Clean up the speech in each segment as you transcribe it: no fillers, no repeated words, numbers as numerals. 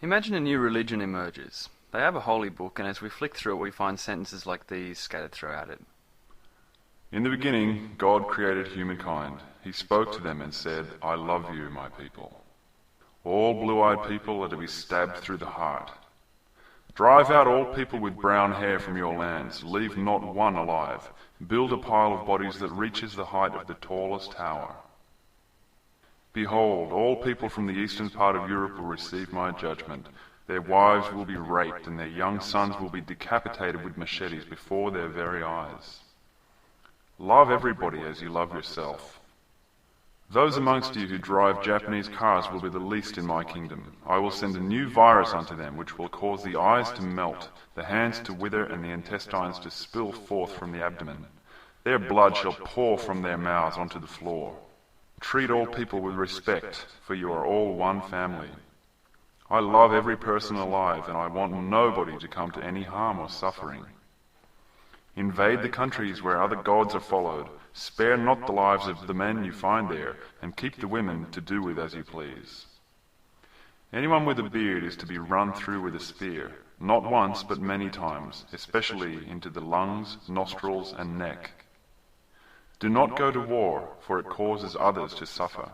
Imagine a new religion emerges. They have a holy book, and as we flick through it, we find sentences like these scattered throughout it. In the beginning, God created humankind. He spoke to them and said, I love you, my people. All blue-eyed people are to be stabbed through the heart. Drive out all people with brown hair from your lands. Leave not one alive. Build a pile of bodies that reaches the height of the tallest tower. Behold, all people from the eastern part of Europe will receive my judgment. Their wives will be raped, and their young sons will be decapitated with machetes before their very eyes. Love everybody as you love yourself. Those amongst you who drive Japanese cars will be the least in my kingdom. I will send a new virus unto them, which will cause the eyes to melt, the hands to wither, and the intestines to spill forth from the abdomen. Their blood shall pour from their mouths onto the floor. Treat all people with respect, for you are all one family. I love every person alive, and I want nobody to come to any harm or suffering. Invade the countries where other gods are followed. Spare not the lives of the men you find there, and keep the women to do with as you please. Anyone with a beard is to be run through with a spear, not once but many times, especially into the lungs, nostrils, and neck. Do not go to war, for it causes others to suffer.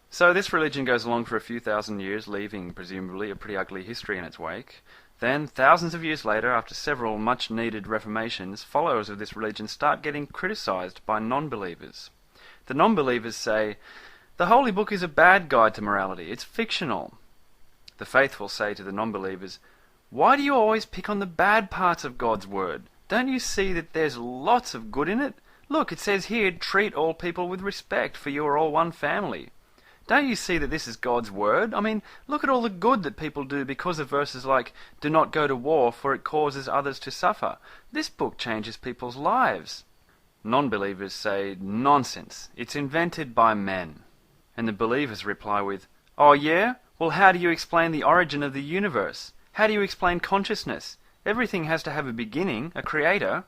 So this religion goes along for a few thousand years, leaving presumably a pretty ugly history in its wake. Then, thousands of years later, after several much-needed reformations, followers of this religion start getting criticised by non-believers. The non-believers say, the Holy Book is a bad guide to morality, it's fictional. The faithful say to the non-believers, why do you always pick on the bad parts of God's word? Don't you see that there's lots of good in it? Look, it says here, treat all people with respect, for you are all one family. Don't you see that this is God's word? I mean, look at all the good that people do because of verses like, do not go to war, for it causes others to suffer. This book changes people's lives. Non-believers say, nonsense, it's invented by men. And the believers reply with, oh yeah? Well, how do you explain the origin of the universe? How do you explain consciousness? Everything has to have a beginning, a creator.